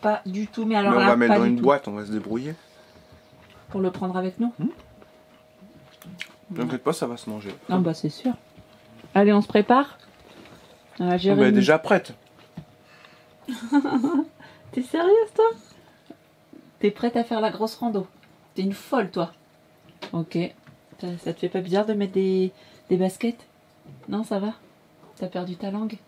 Pas du tout, mais alors mais on là, va mettre pas dans du une tout. boîte, on va se débrouiller. Pour le prendre avec nous. T'inquiète pas, ça va se manger. Non, bah c'est sûr. Allez, on se prépare. On est déjà prête. T'es sérieuse, toi? T'es prête à faire la grosse rando? T'es une folle, toi. Ok. Ça te fait pas bizarre de mettre des baskets? Non, ça va? T'as perdu ta langue?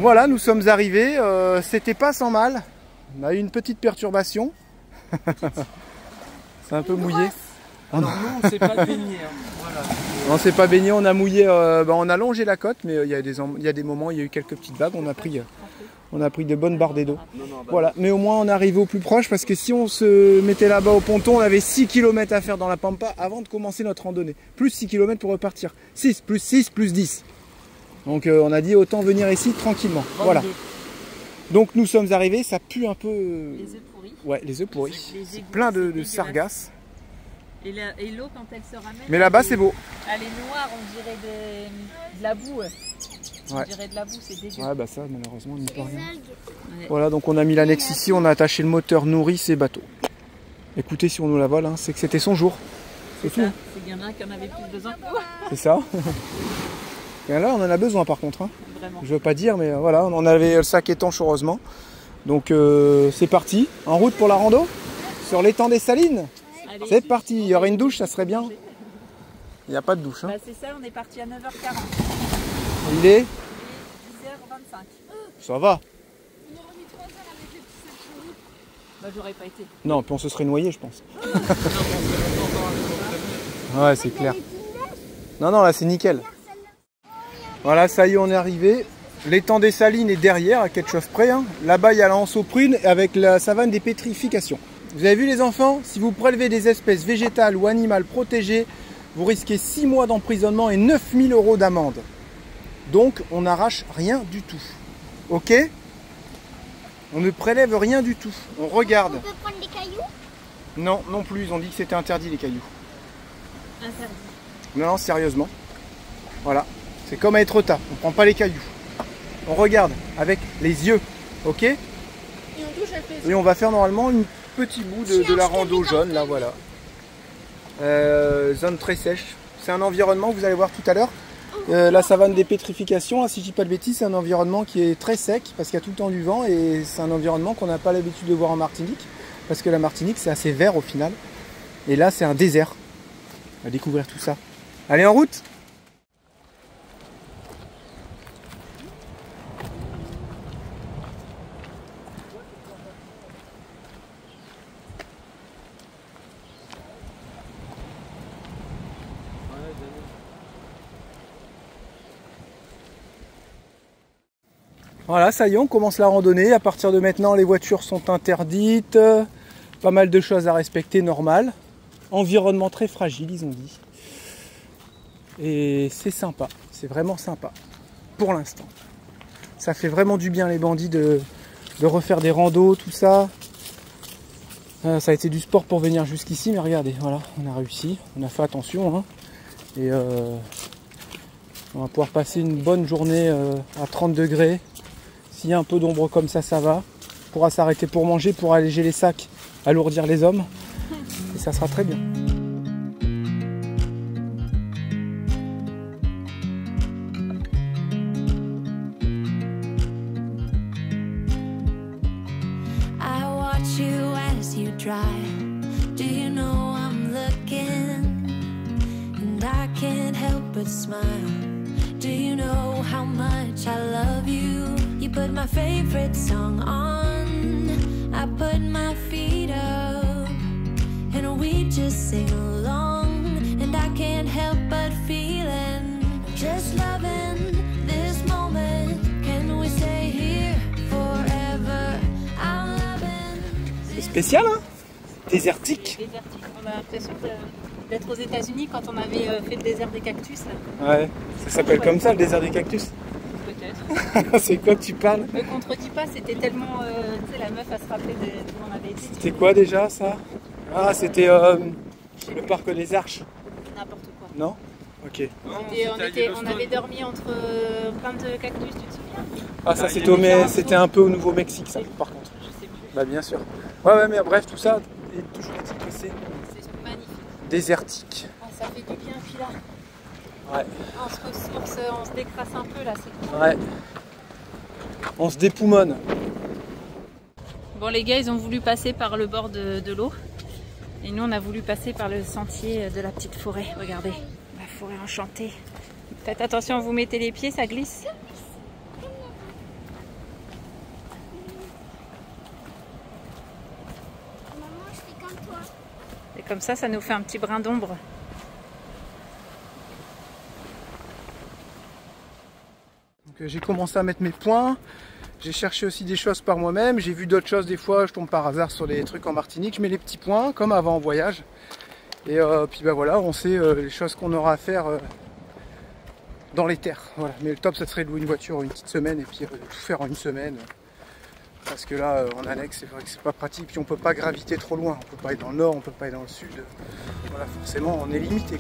Voilà, nous sommes arrivés. C'était pas sans mal. On a eu une petite perturbation. C'est un peu mouillé. Alors nous, on ne s'est pas baigné. Hein. Voilà. On s'est pas baigné, on a mouillé, on a longé la côte, mais il y a des moments où il y a eu quelques petites vagues. On a pris de bonnes bardées d'eau. Voilà, mais au moins on est arrivé au plus proche parce que si on se mettait là-bas au ponton, on avait 6 km à faire dans la Pampa avant de commencer notre randonnée. Plus 6 km pour repartir. 6 plus 6 plus 10. Donc on a dit autant venir ici tranquillement. 22. Voilà. Donc nous sommes arrivés, ça pue un peu. Les œufs pourris. Ouais, les œufs pourris. Les égouts, Plein c'est de dégueulasse. sargasses. Et l'eau, quand elle se ramène. Mais là-bas c'est beau. Elle est noire, on dirait de la boue. On Ouais. dirait de la boue, c'est dégueu. Ouais, bah ça malheureusement on n'y peut rien. Ouais. Voilà, donc on a mis l'annexe ici, on a attaché le moteur nourrice et bateau. Écoutez, si on nous la vole, hein, c'est que c'était son jour. C'est tout. Ça, c'est qu'il y en a un qui en avait plus besoin que nous. C'est ça. Et là, on en a besoin par contre. Hein. Vraiment. Je veux pas dire, mais voilà, on avait le sac étanche heureusement. Donc c'est parti, en route pour la rando sur l'étang des Salines. C'est parti, il y aurait une douche, ça serait bien. Il n'y a pas de douche. Hein. Bah, c'est ça, on est parti à 9h40. Il est 10h25. Ça va. Bah, j'aurais pas été. Non, puis on se serait noyé, je pense. Ouais, c'est clair. Non, non, là, c'est nickel. Voilà, ça y est, on est arrivé. L'étang des Salines est derrière, à quelque chose près. Hein. Là-bas, il y a l'anse aux prunes avec la savane des pétrifications. Vous avez vu, les enfants? Si vous prélevez des espèces végétales ou animales protégées, vous risquez 6 mois d'emprisonnement et 9 000 € d'amende. Donc, on n'arrache rien du tout. Ok? On ne prélève rien du tout. On regarde. On peut prendre des cailloux? Non, non plus. Ils ont dit que c'était interdit, les cailloux. Interdit. Non, non, sérieusement. Voilà. C'est comme à Etretat. On ne prend pas les cailloux. On regarde avec les yeux. Ok? Et on touche avec les Et on va faire normalement une petit bout de la rando jaune. Là, voilà. Zone très sèche. C'est un environnement, vous allez voir tout à l'heure. La savane des pétrifications, si je dis pas de bêtises, c'est un environnement qui est très sec parce qu'il y a tout le temps du vent et c'est un environnement qu'on n'a pas l'habitude de voir en Martinique parce que la Martinique c'est assez vert au final et là c'est un désert. On va découvrir tout ça. Allez, en route! Voilà, ça y est, on commence la randonnée. À partir de maintenant, les voitures sont interdites. Pas mal de choses à respecter, normal. Environnement très fragile, ils ont dit. Et c'est sympa, c'est vraiment sympa. Pour l'instant. Ça fait vraiment du bien, les bandits, de refaire des randos, tout ça. Ça a été du sport pour venir jusqu'ici, mais regardez, voilà, on a réussi. On a fait attention. Hein. Et on va pouvoir passer une bonne journée à 30 degrés. S'il y a un peu d'ombre comme ça, ça va. On pourra s'arrêter pour manger, pour alléger les sacs, alourdir les hommes. Et ça sera très bien. I watch you as you drive. Do you know I'm looking? And I can't help but smile. Do you know how much I love you? You put my favorite song on, I put my feet up, and we just sing along, and I can't help but feeling, just loving this moment. Can we stay here forever? I'm loving. C'est spécial, hein? Désertique. Désertique. On a l'impression d'être aux États-Unis quand on avait fait le désert des cactus. Ouais, ça s'appelle comme ça, le désert des cactus. Peut-être. C'est quoi que tu parles? Me contredis pas, c'était tellement. Tu sais, la meuf, elle se rappelait d'où on avait été. C'était quoi déjà ça? Ah, c'était le parc des Arches. N'importe quoi. Non? Ok. On avait dormi entre plein de cactus, tu te souviens? Ah, ça c'était un peu au Nouveau-Mexique, ça, par contre. Je sais plus. Bah, bien sûr. Ouais, mais bref, tout ça, et toujours est-il que c'est C'est magnifique. désertique. Ah, ça fait du bien, puis là. Ouais. On se décrasse un peu là, c'est cool. Ouais. On se dépoumonne. Bon, les gars, ils ont voulu passer par le bord de l'eau. Et nous, on a voulu passer par le sentier de la petite forêt. Regardez, la forêt enchantée. Faites attention, vous mettez les pieds, ça glisse. Maman, je fais comme toi. Et comme ça nous fait un petit brin d'ombre. J'ai commencé à mettre mes points, j'ai cherché aussi des choses par moi-même, j'ai vu d'autres choses des fois, je tombe par hasard sur des trucs en Martinique, je mets les petits points comme avant en voyage. Et puis bah voilà, on sait les choses qu'on aura à faire dans les terres. Voilà. Mais le top, ça serait de louer une voiture une petite semaine et puis tout faire en une semaine. Parce que là, en annexe, c'est vrai que c'est pas pratique, puis on peut pas graviter trop loin, on peut pas aller dans le nord, on peut pas aller dans le sud. Voilà, forcément, on est limité.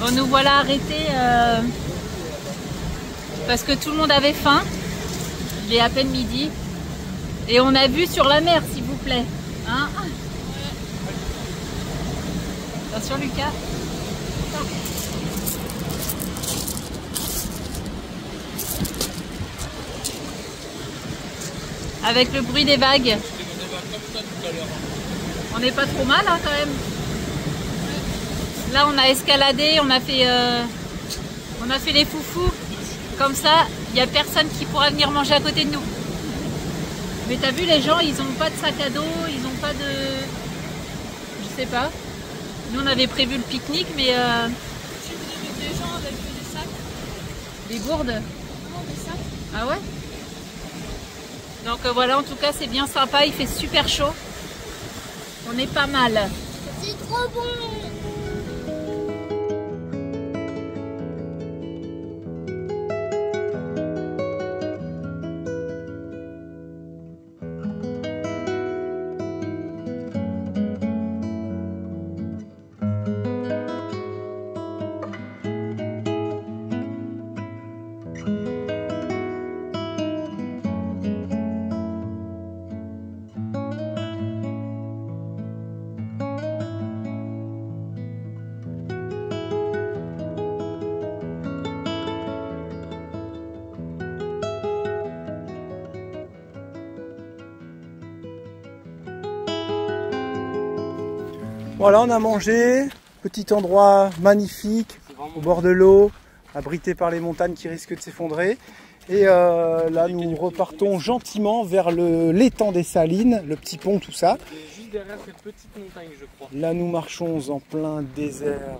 Bon, nous voilà arrêtés parce que tout le monde avait faim. Il est à peine midi. Et on a vu sur la mer, s'il vous plaît. Hein? Attention Lucas. Avec le bruit des vagues. On n'est pas trop mal hein, quand même. Là on a escaladé, on a fait les foufous. Comme ça, il n'y a personne qui pourra venir manger à côté de nous. Mais t'as vu, les gens, ils n'ont pas de sac à dos, ils n'ont pas de... Je sais pas. Nous on avait prévu le pique-nique, mais... Des gens avec des sacs. Des gourdes? Non, des sacs. Ah ouais? Donc voilà, en tout cas c'est bien sympa, il fait super chaud. On est pas mal. C'est trop bon. Voilà, on a mangé, petit endroit magnifique, au bord de l'eau, abrité par les montagnes qui risquent de s'effondrer. Et là, nous repartons gentiment vers l'étang des Salines, le petit pont, tout ça. Juste derrière cette petite montagne, je crois. Là, nous marchons en plein désert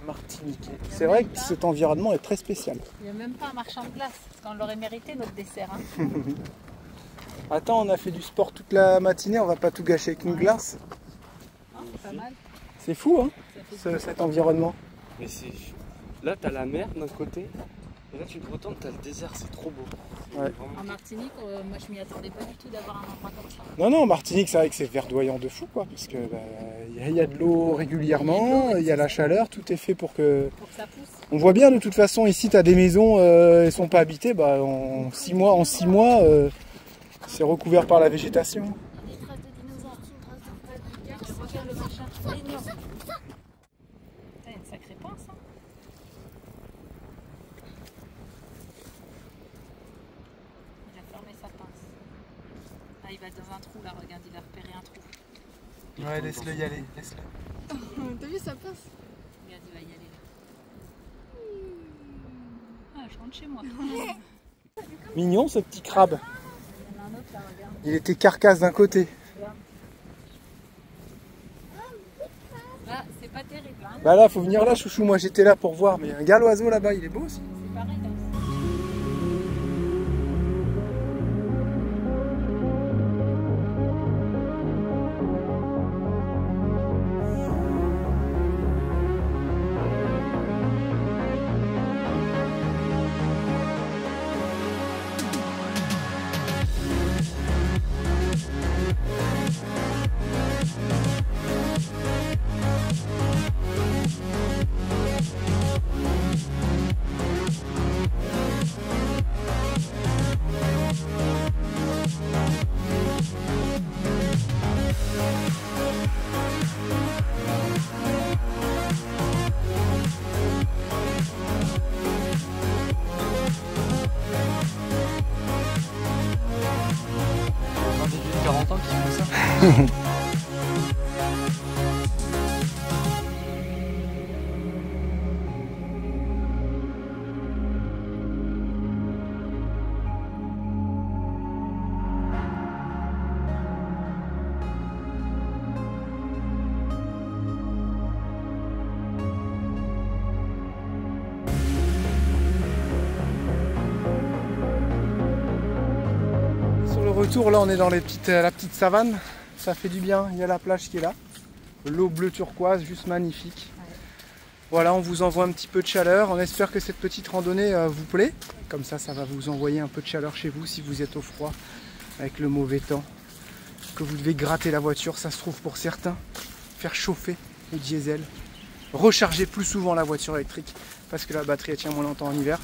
martiniquais. C'est vrai que cet environnement est très spécial. Il n'y a même pas un marchand de glace, parce qu'on l'aurait mérité notre dessert. Hein. Attends, on a fait du sport toute la matinée, on va pas tout gâcher avec une glace. Pas mal. C'est fou, hein, cet environnement. Mais c'est... Là, t'as la mer d'un côté, et là, tu te retournes, t'as le désert, c'est trop beau. Ouais. En Martinique, moi je m'y attendais pas du tout d'avoir un endroit comme ça. Non, non, en Martinique, c'est vrai que c'est verdoyant de fou, quoi, parce que y a de l'eau régulièrement, il y a la chaleur, tout est fait pour que ça pousse. On voit bien, de toute façon, ici, tu as des maisons, elles sont pas habitées, en 6 mois, c'est recouvert par la végétation. Des traces de dinosaures, une trace de frère. Regarde le machin énorme. T'as une sacrée pince, hein. Il a fermé sa pince. Ah, il va dans un trou là, regarde, il a repéré un trou. Ouais, laisse-le y aller, laisse-le. T'as vu, ça passe? Regarde, il va y aller là. Ah, je rentre chez moi. Mignon, ce petit crabe. Il y en a un autre là, regarde. Il était carcasse d'un côté. Là, c'est pas terrible, hein. Bah là, faut venir là, chouchou, moi j'étais là pour voir, mais un gars l'oiseau là-bas, il est beau aussi. C'est pareil là. Des 40 ans qui font ça. Sur le retour, là, on est dans la petite savane. Ça fait du bien, il y a la plage qui est là. L'eau bleu turquoise, juste magnifique. Voilà, on vous envoie un petit peu de chaleur. On espère que cette petite randonnée vous plaît. Comme ça, ça va vous envoyer un peu de chaleur chez vous si vous êtes au froid avec le mauvais temps. Que vous devez gratter la voiture, ça se trouve pour certains. Faire chauffer le diesel. recharger plus souvent la voiture électrique parce que la batterie elle tient moins longtemps en hiver.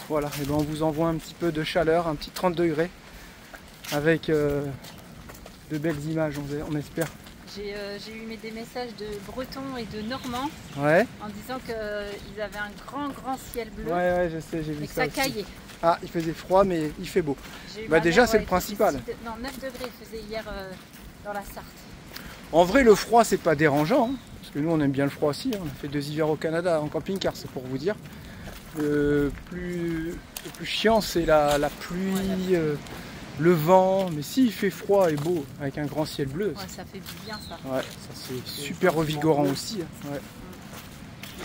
Voilà, et ben on vous envoie un petit peu de chaleur, un petit 30 degrés avec de belles images, on espère. J'ai eu des messages de Bretons et de Normands Ouais. en disant qu'ils avaient un grand ciel bleu Ouais, je sais, j'ai vu et que ça ça aussi. caillait. Ah, il faisait froid, mais il fait beau. J'ai eu Bah ma déjà, mère, c'est le il principal. faisait non, 9 degrés il faisait hier dans la Sarthe. En vrai, le froid, c'est pas dérangeant, hein, parce que nous, on aime bien le froid aussi. Hein. On a fait 2 hivers au Canada en camping-car, c'est pour vous dire. Le plus chiant, c'est la pluie, le vent. Mais s'il fait froid et beau, avec un grand ciel bleu, Ouais, ça fait du bien ça. ouais, ça c'est super revigorant aussi. Hein. Ouais.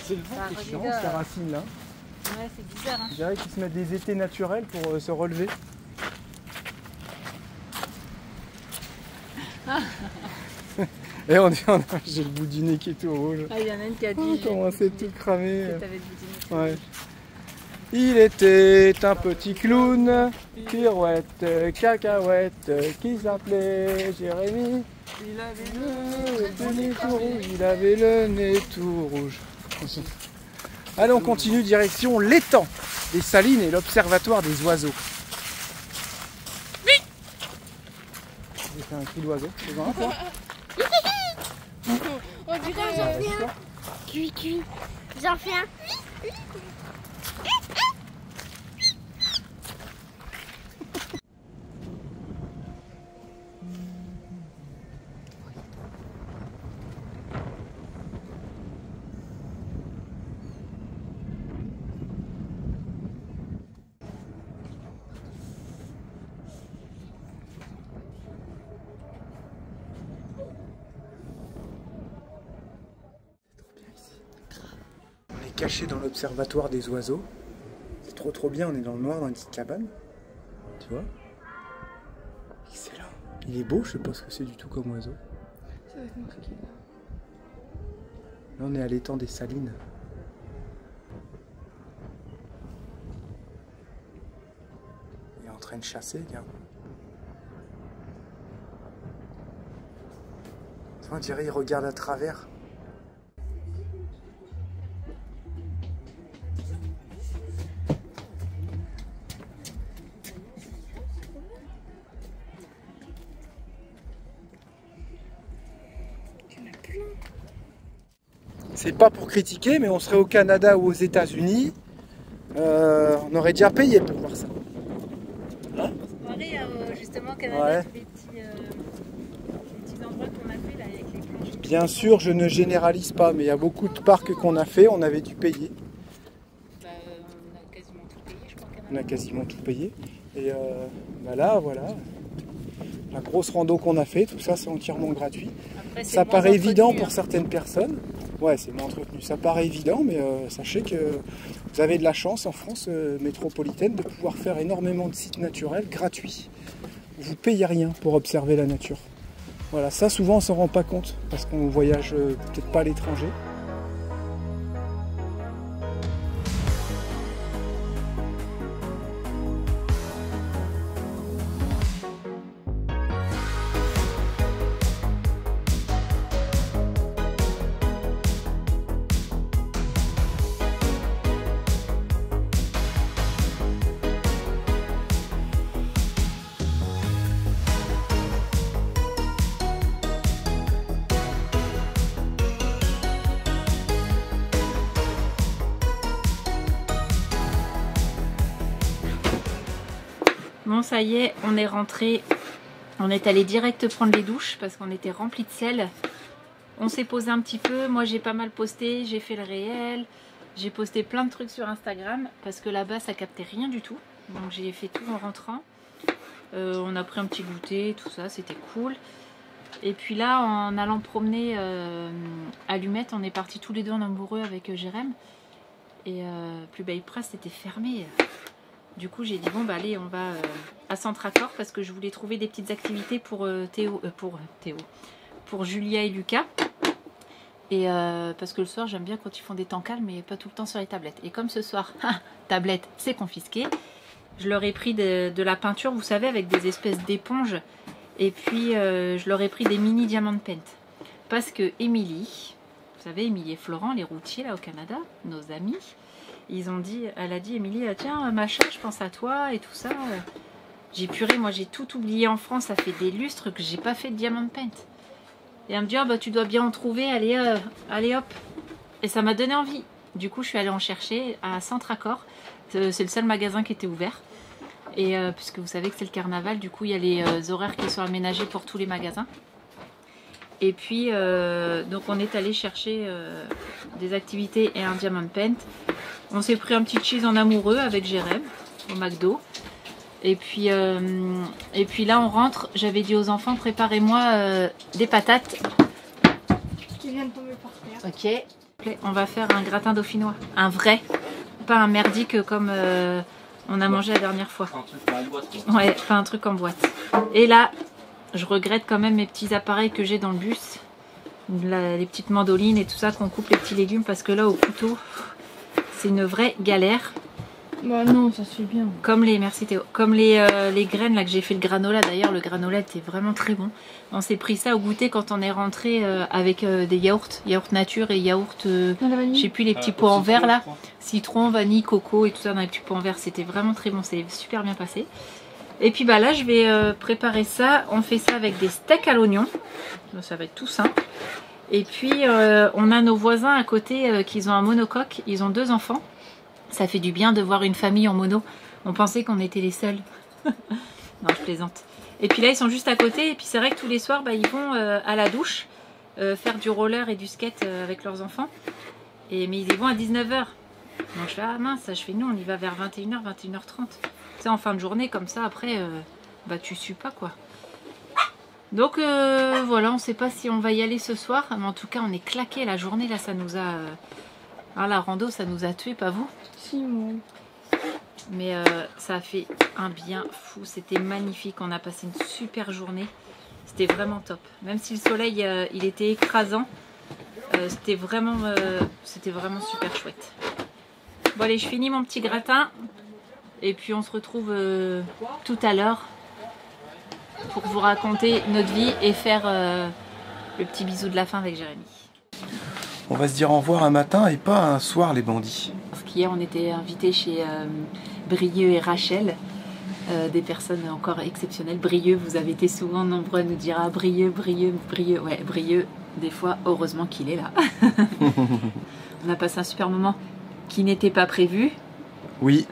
C'est le vent Ça qui est chiant. revigore. Ces racines là. Ouais, c'est bizarre. Hein. Je dirais qu'ils se mettent des étés naturels pour se relever. Et j'ai le bout du nez qui est tout rouge. Ah, il y en a une qui a dit. Oh, comment c'est tout cramé. Que t'avais le bout du nez. Ouais. Il était un petit clown, pirouette, cacahuète, qui s'appelait Jérémy. Il avait Le nez tout rouge, il avait le nez tout rouge. Allez, on continue direction l'étang des Salines et l'observatoire des oiseaux. J'ai fait un cri d'oiseau. C'est bon, toi? On dirait J'en fais un. J'en fais un. On est caché dans l'observatoire des oiseaux. C'est trop bien, on est dans le noir dans une petite cabane. Tu vois? Excellent. Il est beau, je sais pas ce que c'est du tout comme oiseau. Ça va être marqué. Là on est à l'étang des Salines. Il est en train de chasser, regarde. On dirait qu'il regarde à travers. C'est pas pour critiquer, mais on serait au Canada ou aux États-Unis, on aurait déjà payé pour voir ça. Justement au Canada, Ouais. les petits endroits qu'on a fait là avec les planches. Bien sûr, je ne généralise pas, mais il y a beaucoup de parcs qu'on a fait, on avait dû payer. Bah, on a quasiment tout payé, je crois. On a quasiment tout payé. Et bah là, voilà, la grosse rando qu'on a fait, tout ça c'est entièrement gratuit. Après, c'est Ça moins paraît évident entretenu, pour certaines personnes. Ouais, c'est moins entretenu. Ça paraît évident, mais sachez que vous avez de la chance en France métropolitaine de pouvoir faire énormément de sites naturels gratuits. Vous payez rien pour observer la nature. Voilà, ça souvent on s'en rend pas compte parce qu'on voyage peut-être pas à l'étranger. Bon, ça y est, on est rentré. On est allé direct prendre les douches parce qu'on était rempli de sel. On s'est posé un petit peu. Moi, j'ai pas mal posté. J'ai fait le réel. J'ai posté plein de trucs sur Instagram parce que là-bas, ça captait rien du tout. Donc, j'ai fait tout en rentrant. On a pris un petit goûter, tout ça, c'était cool. Et puis là, en allant promener Allumette, on est partis tous les deux en amoureux avec Jérém. Et Plus Belle Presse, c'était fermé. Du coup, j'ai dit bon, bah allez, on va à Centracor parce que je voulais trouver des petites activités pour pour Julia et Lucas. Et parce que le soir, j'aime bien quand ils font des temps calmes, mais pas tout le temps sur les tablettes. Et comme ce soir, tablette, c'est confisqué, je leur ai pris de la peinture, vous savez, avec des espèces d'éponges. Et puis, je leur ai pris des mini diamant paint. Parce que Émilie, savez, Émilie et Florent, les routiers là au Canada, nos amis, elle a dit, Émilie, tiens, machin, je pense à toi et tout ça. J'ai puré, moi j'ai tout oublié en France, ça fait des lustres que j'ai pas fait de diamant paint. Et elle me dit, tu dois bien en trouver, allez hop. Et ça m'a donné envie. Du coup, je suis allée en chercher à Centre-Accord. C'est le seul magasin qui était ouvert. Et puisque vous savez que c'est le carnaval, du coup, il y a les horaires qui sont aménagés pour tous les magasins. Et puis, donc on est allé chercher des activités et un diamond paint. On s'est pris un petit cheese en amoureux avec Jérém au McDo. Et puis là, on rentre. J'avais dit aux enfants, préparez-moi des patates. Qui vient de tomber par terre. Ok. On va faire un gratin dauphinois. Un vrai. Pas un merdique comme on a mangé la dernière fois. Un truc en boîte, quoi. Ouais, pas un truc en boîte. Et là, je regrette quand même mes petits appareils que j'ai dans le bus. Les petites mandolines et tout ça, qu'on coupe les petits légumes. Parce que là, au couteau, c'est une vraie galère. Bah non, ça se fait bien. Merci Théo. Comme les graines là que j'ai fait le granola. D'ailleurs, le granola était vraiment très bon. On s'est pris ça au goûter quand on est rentré avec des yaourts nature et yaourts, je sais plus, les petits pots en verre là. Citron, vanille, coco et tout ça dans les petits pots en verre. C'était vraiment très bon, c'est super bien passé. Et puis bah là, je vais préparer ça. On fait ça avec des steaks à l'oignon. Ça va être tout simple. Et puis, on a nos voisins à côté qui ont un monocoque. Ils ont 2 enfants. Ça fait du bien de voir une famille en mono. On pensait qu'on était les seuls. Non, je plaisante. Et puis là, ils sont juste à côté. Et puis c'est vrai que tous les soirs, ils vont à la douche faire du roller et du skate avec leurs enfants. Mais ils y vont à 19h. Donc je fais, ah mince, je fais, nous, on y va vers 21h, 21h30. Tu sais, en fin de journée, comme ça, après, tu sues pas, quoi. Donc voilà, on ne sait pas si on va y aller ce soir. Mais en tout cas, on est claqué la journée. Là, ça nous a... la rando, ça nous a tués, pas vous? Si, moi. Mais ça a fait un bien fou. C'était magnifique. On a passé une super journée. C'était vraiment top. Même si le soleil, il était écrasant. C'était vraiment super chouette. Bon allez, je finis mon petit gratin. Et puis on se retrouve tout à l'heure pour vous raconter notre vie et faire le petit bisou de la fin avec Jérémy. On va se dire au revoir un matin et pas un soir, les bandits. Parce qu'hier, on était invités chez Brieux et Rachel, des personnes encore exceptionnelles. Brieux, vous avez été souvent nombreux à nous dire « Ah, Brieux. » Ouais, Brieux, des fois, heureusement qu'il est là. On a passé un super moment qui n'était pas prévu. Oui,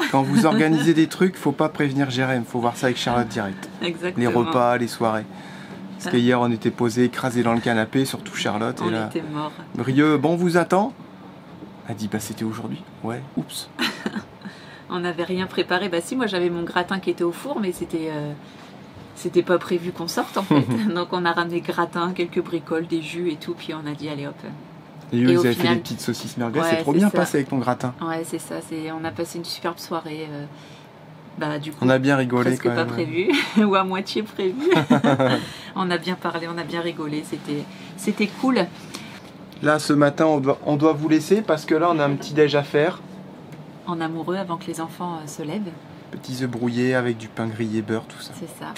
quand vous organisez des trucs, faut pas prévenir Jérém, faut voir ça avec Charlotte direct. Exactement. Les repas, les soirées. Parce qu'hier, on était posés, écrasés dans le canapé, surtout Charlotte. On et là, était morts. Brieux, bon, on vous attend. Elle dit, c'était aujourd'hui. Ouais, oups. On n'avait rien préparé. Bah si, moi j'avais mon gratin qui était au four, mais c'était pas prévu qu'on sorte en fait. Donc on a ramené gratin, quelques bricoles, des jus et tout, puis on a dit allez hop. Et eux, ils avaient fait des petites saucisses merguez, c'est trop bien passé avec ton gratin. Ouais, c'est ça, on a passé une superbe soirée. Du coup, on a bien rigolé presque quand même. Pas prévu, ou à moitié prévu. On a bien parlé, on a bien rigolé, c'était cool. Là, ce matin, on doit vous laisser parce que là, on a un petit déj à faire. En amoureux avant que les enfants se lèvent. Petits œufs brouillés avec du pain grillé, beurre, tout ça. C'est ça.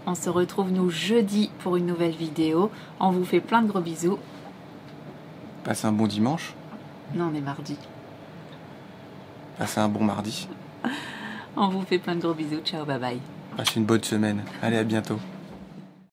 On se retrouve nous jeudi pour une nouvelle vidéo. On vous fait plein de gros bisous. Passez un bon dimanche. Non, on est mardi. Passez un bon mardi. On vous fait plein de gros bisous. Ciao, bye bye. Passez une bonne semaine. Allez, à bientôt.